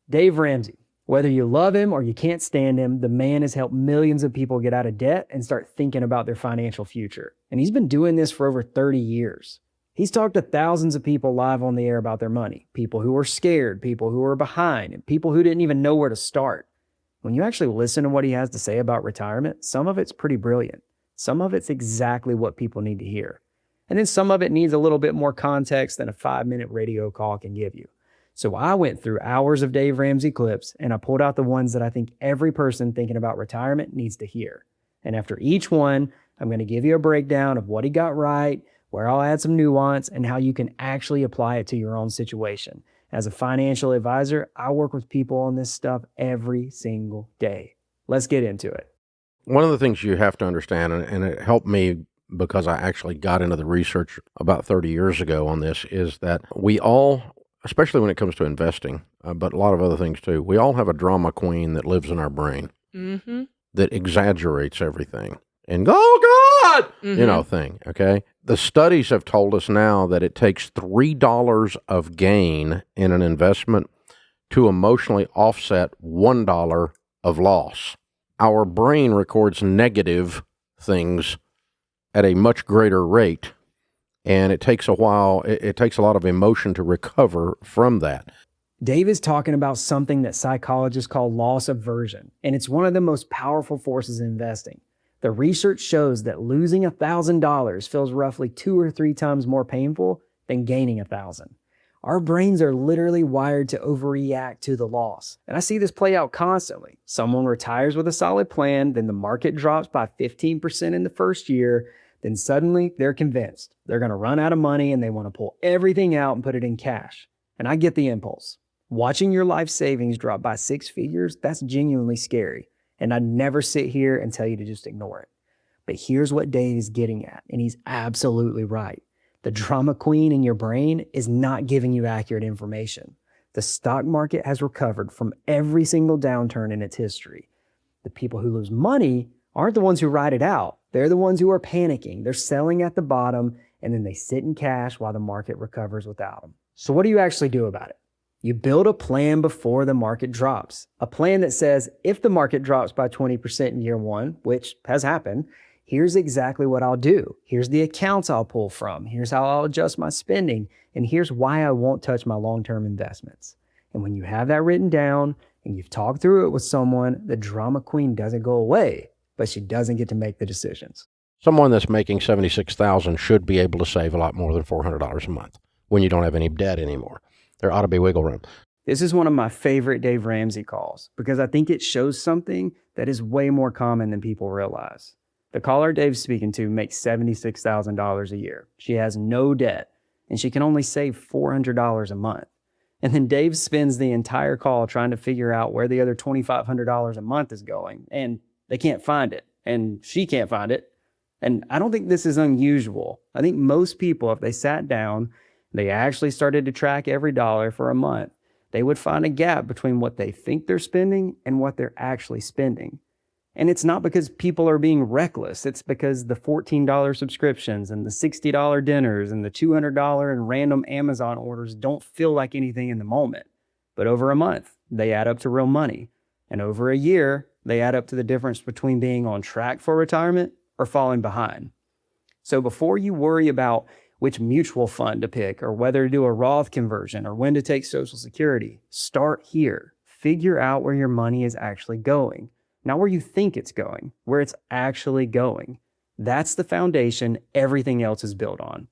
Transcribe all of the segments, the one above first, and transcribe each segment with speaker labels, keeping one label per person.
Speaker 1: Dave Ramsey. Whether you love him or you can't stand him, the man has helped millions of people get out of debt and start thinking about their financial future. And he's been doing this for over 30 years. He's talked to thousands of people live on the air about their money, people who were scared, people who were behind, and people who didn't even know where to start. When you actually listen to what he has to say about retirement, some of it's pretty brilliant. Some of it's exactly what people need to hear. And then some of it needs a little bit more context than a 5-minute radio call can give you. So I went through hours of Dave Ramsey clips and I pulled out the ones that I think every person thinking about retirement needs to hear. And after each one, I'm going to give you a breakdown of what he got right, where I'll add some nuance, and how you can actually apply it to your own situation. As a financial advisor, I work with people on this stuff every single day. Let's get into it.
Speaker 2: One of the things you have to understand, and it helped me because I actually got into the research about 30 years ago on this, is that we all, especially when it comes to investing, but a lot of other things too, we all have a drama queen that lives in our brain that exaggerates everything and, oh God, thing, okay? The studies have told us now that it takes $3 of gain in an investment to emotionally offset $1 of loss. Our brain records negative things at a much greater rate, and it takes a while, it takes a lot of emotion to recover from that.
Speaker 1: Dave is talking about something that psychologists call loss aversion, and it's one of the most powerful forces in investing. The research shows that losing $1,000 feels roughly 2 or 3 times more painful than gaining $1,000. Our brains are literally wired to overreact to the loss. And I see this play out constantly. Someone retires with a solid plan, then the market drops by 15% in the first year, then suddenly they're convinced they're going to run out of money and they want to pull everything out and put it in cash. And I get the impulse. Watching your life savings drop by 6 figures, that's genuinely scary. And I'd never sit here and tell you to just ignore it. But here's what Dave is getting at, and he's absolutely right. The drama queen in your brain is not giving you accurate information. The stock market has recovered from every single downturn in its history. The people who lose money aren't the ones who ride it out. They're the ones who are panicking. They're selling at the bottom, and then they sit in cash while the market recovers without them. So what do you actually do about it? You build a plan before the market drops. A plan that says, if the market drops by 20% in year one, which has happened, here's exactly what I'll do. Here's the accounts I'll pull from. Here's how I'll adjust my spending. And here's why I won't touch my long-term investments. And when you have that written down and you've talked through it with someone, the drama queen doesn't go away, but she doesn't get to make the decisions.
Speaker 2: Someone that's making $76,000 should be able to save a lot more than $400 a month when you don't have any debt anymore. There ought to be wiggle room.
Speaker 1: This is one of my favorite Dave Ramsey calls because I think it shows something that is way more common than people realize. The caller Dave's speaking to makes $76,000 a year. She has no debt, and she can only save $400 a month. And then Dave spends the entire call trying to figure out where the other $2,500 a month is going, and they can't find it, and she can't find it. And I don't think this is unusual. I think most people, if they sat down, they actually started to track every dollar for a month, they would find a gap between what they think they're spending and what they're actually spending. And it's not because people are being reckless. It's because the $14 subscriptions and the $60 dinners and the $200 and random Amazon orders don't feel like anything in the moment. But over a month, they add up to real money. And over a year, they add up to the difference between being on track for retirement or falling behind. So before you worry about which mutual fund to pick or whether to do a Roth conversion or when to take Social Security, start here. Figure out where your money is actually going. Not where you think it's going, where it's actually going. That's the foundation everything else is built on.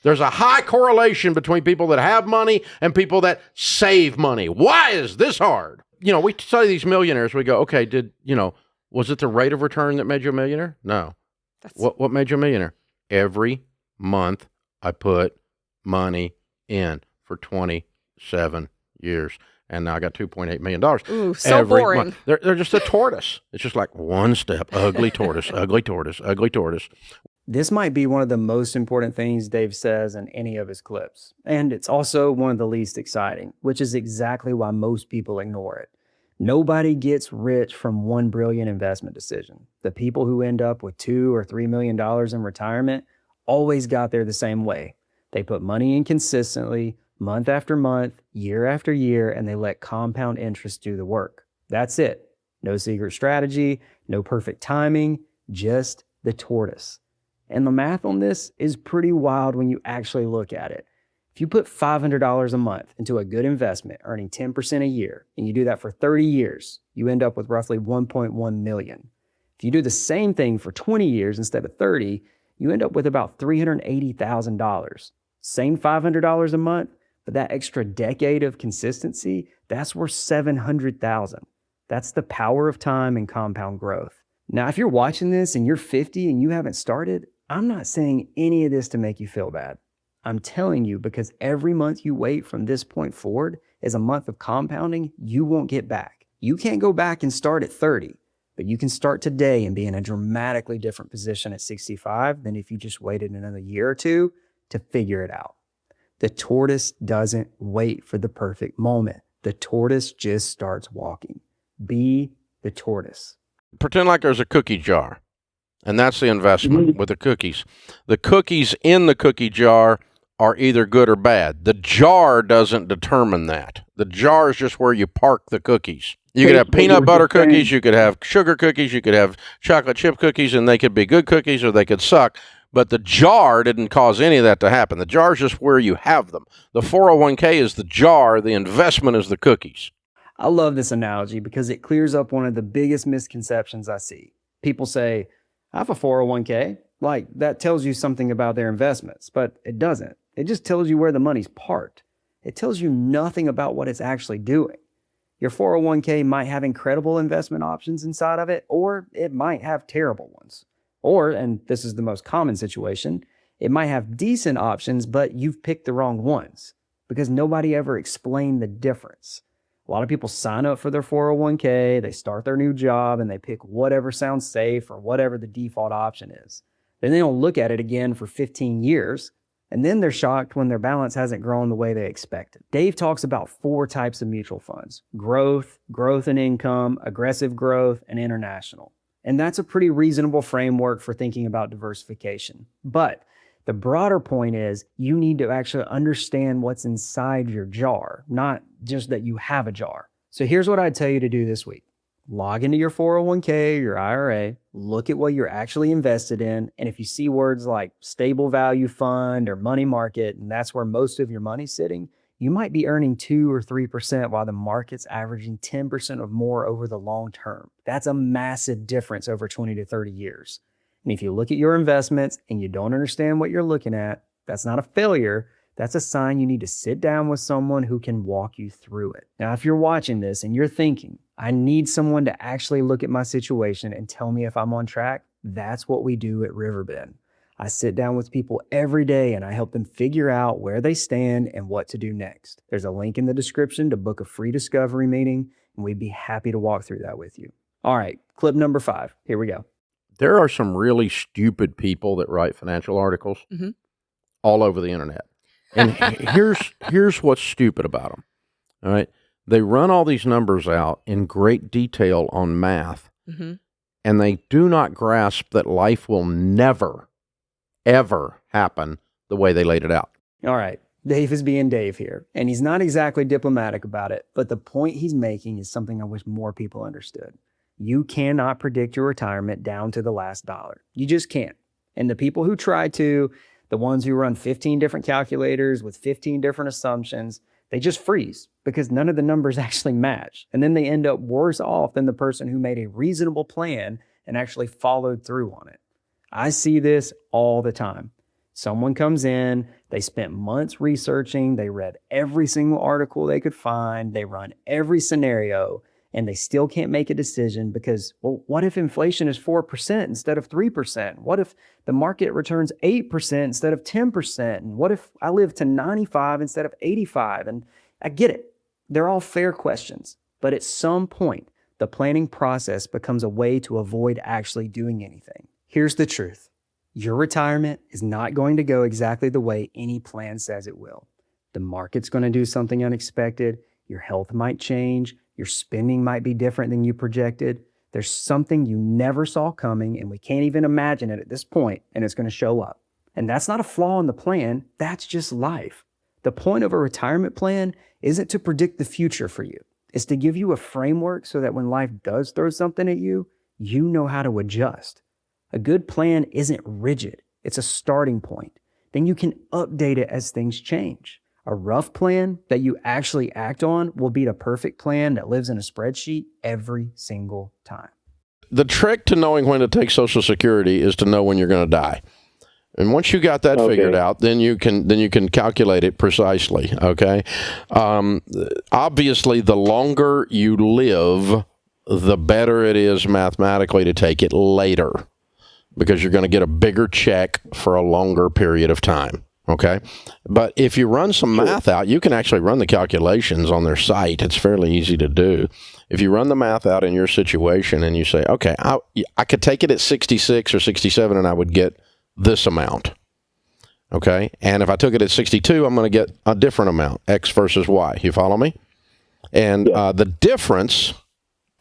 Speaker 2: There's a high correlation between people that have money and people that save money. Why is this hard? We study these millionaires. We go, okay, was it the rate of return that made you a millionaire? No. What made you a millionaire? Every month I put money in for 27 years. And now I got $2.8 million.
Speaker 3: Ooh, so boring.
Speaker 2: Month. They're just a tortoise. It's just like one step, ugly tortoise, ugly tortoise, ugly tortoise.
Speaker 1: This might be one of the most important things Dave says in any of his clips. And it's also one of the least exciting, which is exactly why most people ignore it. Nobody gets rich from one brilliant investment decision. The people who end up with $2 or $3 million in retirement always got there the same way. They put money in consistently, month after month, year after year, and they let compound interest do the work. That's it. No secret strategy, no perfect timing, just the tortoise. And the math on this is pretty wild when you actually look at it. If you put $500 a month into a good investment, earning 10% a year, and you do that for 30 years, you end up with roughly 1.1 million. If you do the same thing for 20 years instead of 30, you end up with about $380,000. Same $500 a month, but that extra decade of consistency, that's worth $700,000. That's the power of time and compound growth. Now, if you're watching this and you're 50 and you haven't started, I'm not saying any of this to make you feel bad. I'm telling you because every month you wait from this point forward is a month of compounding you won't get back. You can't go back and start at 30, but you can start today and be in a dramatically different position at 65 than if you just waited another year or two to figure it out. The tortoise doesn't wait for the perfect moment. The tortoise just starts walking. Be the tortoise.
Speaker 2: Pretend like there's a cookie jar, and that's the investment with the cookies. The cookies in the cookie jar are either good or bad. The jar doesn't determine that. The jar is just where you park the cookies. You could have peanut butter cookies, you could have sugar cookies, you could have chocolate chip cookies, and they could be good cookies or they could suck. But the jar didn't cause any of that to happen. The jar is just where you have them. The 401k is the jar, the investment is the cookies.
Speaker 1: I love this analogy because it clears up one of the biggest misconceptions I see. People say, I have a 401k. Like, that tells you something about their investments, but it doesn't. It just tells you where the money's parked. It tells you nothing about what it's actually doing. Your 401k might have incredible investment options inside of it, or it might have terrible ones. Or, and this is the most common situation, it might have decent options, but you've picked the wrong ones because nobody ever explained the difference. A lot of people sign up for their 401k, they start their new job, and they pick whatever sounds safe or whatever the default option is. Then they don't look at it again for 15 years, and then they're shocked when their balance hasn't grown the way they expected. Dave talks about 4 types of mutual funds: growth, growth and income, aggressive growth, and international. And that's a pretty reasonable framework for thinking about diversification. But the broader point is you need to actually understand what's inside your jar, not just that you have a jar. So here's what I'd tell you to do this week. Log into your 401k, your IRA, look at what you're actually invested in. And if you see words like stable value fund or money market, and that's where most of your money's sitting, you might be earning 2 or 3% while the market's averaging 10% or more over the long term. That's a massive difference over 20 to 30 years. And if you look at your investments and you don't understand what you're looking at, that's not a failure. That's a sign you need to sit down with someone who can walk you through it. Now, if you're watching this and you're thinking, I need someone to actually look at my situation and tell me if I'm on track, that's what we do at Riverbend. I sit down with people every day and I help them figure out where they stand and what to do next. There's a link in the description to book a free discovery meeting, and we'd be happy to walk through that with you. All right, clip number 5. Here we go.
Speaker 2: There are some really stupid people that write financial articles all over the internet. And here's what's stupid about them. All right. They run all these numbers out in great detail on math, and they do not grasp that life will never, ever happen the way they laid it out.
Speaker 1: All right. Dave is being Dave here, and he's not exactly diplomatic about it, but the point he's making is something I wish more people understood. You cannot predict your retirement down to the last dollar. You just can't. And the people who try to, the ones who run 15 different calculators with 15 different assumptions, they just freeze because none of the numbers actually match. And then they end up worse off than the person who made a reasonable plan and actually followed through on it. I see this all the time. Someone comes in, they spent months researching, they read every single article they could find, they run every scenario, and they still can't make a decision because, well, what if inflation is 4% instead of 3%? What if the market returns 8% instead of 10%? And what if I live to 95 instead of 85? And I get it. They're all fair questions. But at some point, the planning process becomes a way to avoid actually doing anything. Here's the truth. Your retirement is not going to go exactly the way any plan says it will. The market's going to do something unexpected. Your health might change. Your spending might be different than you projected. There's something you never saw coming, and we can't even imagine it at this point, and it's going to show up. And that's not a flaw in the plan. That's just life. The point of a retirement plan isn't to predict the future for you. It's to give you a framework so that when life does throw something at you, you know how to adjust. A good plan isn't rigid. It's a starting point. Then you can update it as things change. A rough plan that you actually act on will beat a perfect plan that lives in a spreadsheet every single time.
Speaker 2: The trick to knowing when to take Social Security is to know when you're going to die. And once you got that figured out, then you can calculate it precisely. Okay. Obviously, the longer you live, the better it is mathematically to take it later, because you're going to get a bigger check for a longer period of time. Okay. But if you run some math out, you can actually run the calculations on their site. It's fairly easy to do. If you run the math out in your situation and you say, okay, I could take it at 66 or 67 and I would get this amount. Okay. And if I took it at 62, I'm going to get a different amount, X versus Y. You follow me? And the difference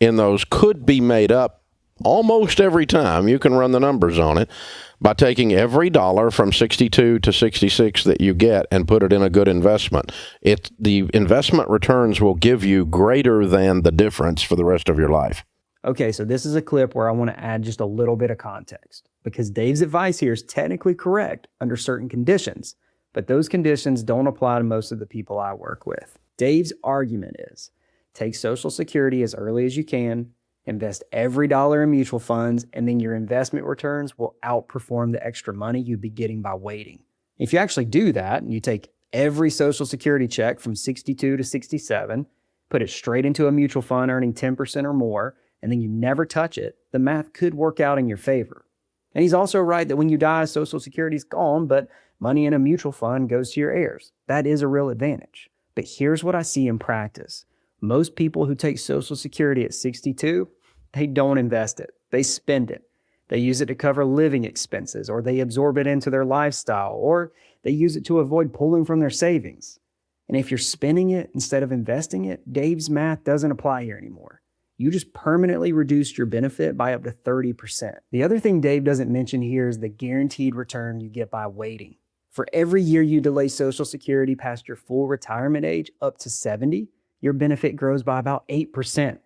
Speaker 2: in those could be made up almost every time. You can run the numbers on it by taking every dollar from 62 to 66 that you get and put it in a good investment. The investment returns will give you greater than the difference for the rest of your life.
Speaker 1: Okay, so this is a clip where I want to add just a little bit of context, because Dave's advice here is technically correct under certain conditions, but those conditions don't apply to most of the people I work with. Dave's argument is, take Social Security as early as you can, invest every dollar in mutual funds, and then your investment returns will outperform the extra money you'd be getting by waiting. If you actually do that, and you take every Social Security check from 62 to 67, put it straight into a mutual fund earning 10% or more, and then you never touch it, the math could work out in your favor. And he's also right that when you die, Social Security is gone, but money in a mutual fund goes to your heirs. That is a real advantage. But here's what I see in practice. Most people who take Social Security at 62, they don't invest it. They spend it. They use it to cover living expenses, or they absorb it into their lifestyle, or they use it to avoid pulling from their savings. And if you're spending it instead of investing it, Dave's math doesn't apply here anymore. You just permanently reduced your benefit by up to 30%. The other thing Dave doesn't mention here is the guaranteed return you get by waiting. For every year you delay Social Security past your full retirement age up to 70, your benefit grows by about 8%.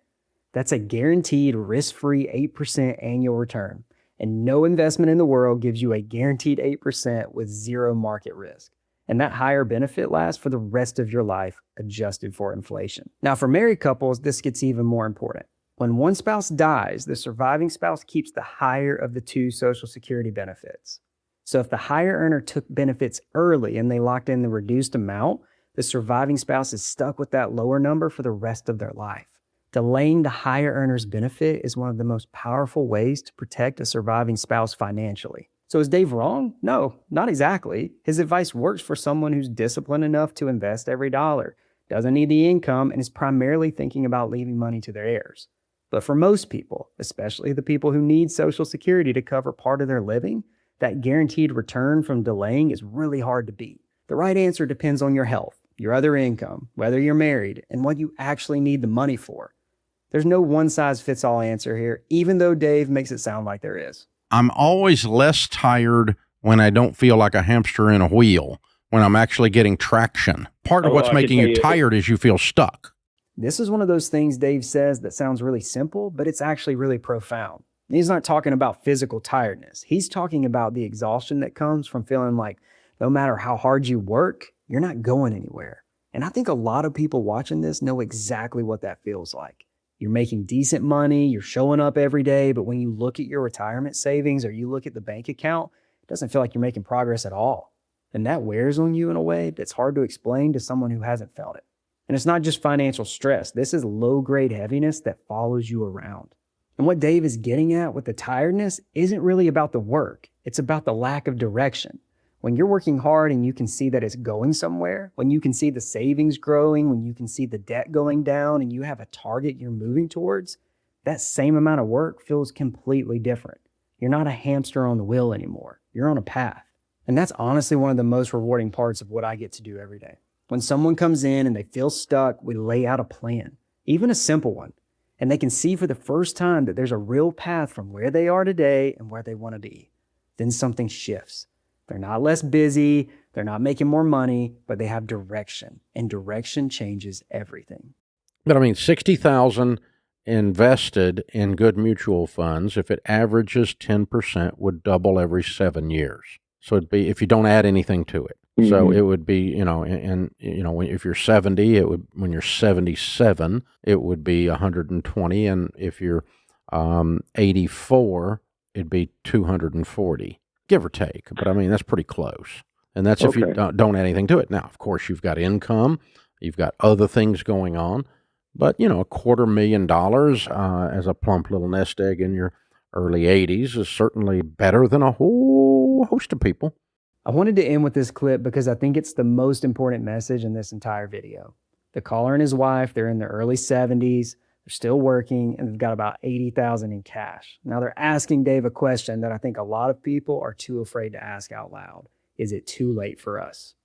Speaker 1: That's a guaranteed risk-free 8% annual return. And no investment in the world gives you a guaranteed 8% with zero market risk. And that higher benefit lasts for the rest of your life, adjusted for inflation. Now, for married couples, this gets even more important. When one spouse dies, the surviving spouse keeps the higher of the two Social Security benefits. So if the higher earner took benefits early and they locked in the reduced amount, the surviving spouse is stuck with that lower number for the rest of their life. Delaying the higher earner's benefit is one of the most powerful ways to protect a surviving spouse financially. So is Dave wrong? No, not exactly. His advice works for someone who's disciplined enough to invest every dollar, doesn't need the income, and is primarily thinking about leaving money to their heirs. But for most people, especially the people who need Social Security to cover part of their living, that guaranteed return from delaying is really hard to beat. The right answer depends on your health, your other income, whether you're married, and what you actually need the money for. There's no one-size-fits-all answer here, even though Dave makes it sound like there is.
Speaker 2: I'm always less tired when I don't feel like a hamster in a wheel, when I'm actually getting traction. Part of what's making you tired is you feel stuck.
Speaker 1: This is one of those things Dave says that sounds really simple, but it's actually really profound. He's not talking about physical tiredness. He's talking about the exhaustion that comes from feeling like no matter how hard you work, you're not going anywhere. And I think a lot of people watching this know exactly what that feels like. You're making decent money, you're showing up every day, but when you look at your retirement savings or you look at the bank account, it doesn't feel like you're making progress at all. And that wears on you in a way that's hard to explain to someone who hasn't felt it. And it's not just financial stress. This is low-grade heaviness that follows you around. And what Dave is getting at with the tiredness isn't really about the work. It's about the lack of direction. When you're working hard and you can see that it's going somewhere, when you can see the savings growing, when you can see the debt going down and you have a target you're moving towards, that same amount of work feels completely different. You're not a hamster on the wheel anymore. You're on a path. And that's honestly one of the most rewarding parts of what I get to do every day. When someone comes in and they feel stuck, we lay out a plan, even a simple one, and they can see for the first time that there's a real path from where they are today and where they want to be. Then something shifts. They're not less busy, They're not making more money, but they have direction, and direction changes everything.
Speaker 2: But I mean, 60,000 invested in good mutual funds, if it averages 10%, would double every 7 years. So it'd be, if you don't add anything to it. So it would be, if you're 70, it would, when you're 77, it would be 120. And if you're 84, it'd be 240, give or take. But I mean, that's pretty close. And that's if you don't add anything to it. Now, of course, you've got income, you've got other things going on. But, $250,000 as a plump little nest egg in your early 80s is certainly better than a whole host of people.
Speaker 1: I wanted to end with this clip because I think it's the most important message in this entire video. The caller and his wife, they're in their early 70s, they're still working, and they've got about $80,000 in cash. Now they're asking Dave a question that I think a lot of people are too afraid to ask out loud. Is it too late for us?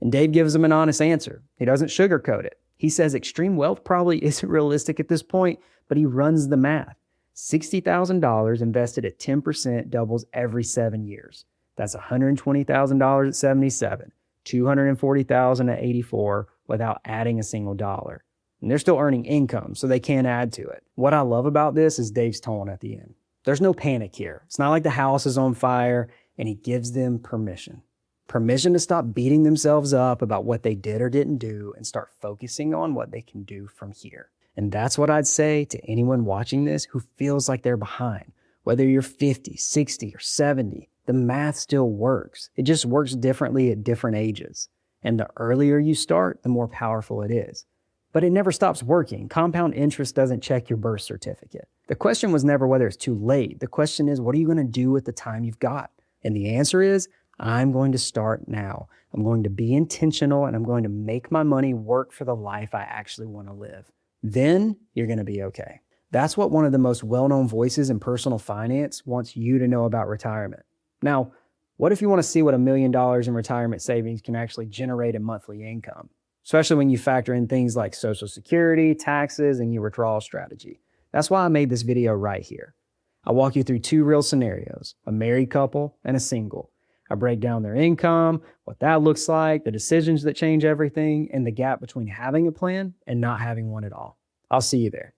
Speaker 1: And Dave gives them an honest answer. He doesn't sugarcoat it. He says extreme wealth probably isn't realistic at this point, but he runs the math. $60,000 invested at 10% doubles every 7 years. That's $120,000 at 77, $240,000 at 84 without adding a single dollar. And they're still earning income, so they can't add to it. What I love about this is Dave's tone at the end. There's no panic here. It's not like the house is on fire, and he gives them permission. Permission to stop beating themselves up about what they did or didn't do and start focusing on what they can do from here. And that's what I'd say to anyone watching this who feels like they're behind. Whether you're 50, 60, or 70, the math still works. It just works differently at different ages. And the earlier you start, the more powerful it is. But it never stops working. Compound interest doesn't check your birth certificate. The question was never whether it's too late. The question is, what are you going to do with the time you've got? And the answer is, I'm going to start now. I'm going to be intentional, and I'm going to make my money work for the life I actually want to live. Then you're going to be okay. That's what one of the most well-known voices in personal finance wants you to know about retirement. Now, what if you want to see what $1 million in retirement savings can actually generate in monthly income? Especially when you factor in things like Social Security, taxes, and your withdrawal strategy. That's why I made this video right here. I walk you through two real scenarios, a married couple and a single. I break down their income, what that looks like, the decisions that change everything, and the gap between having a plan and not having one at all. I'll see you there.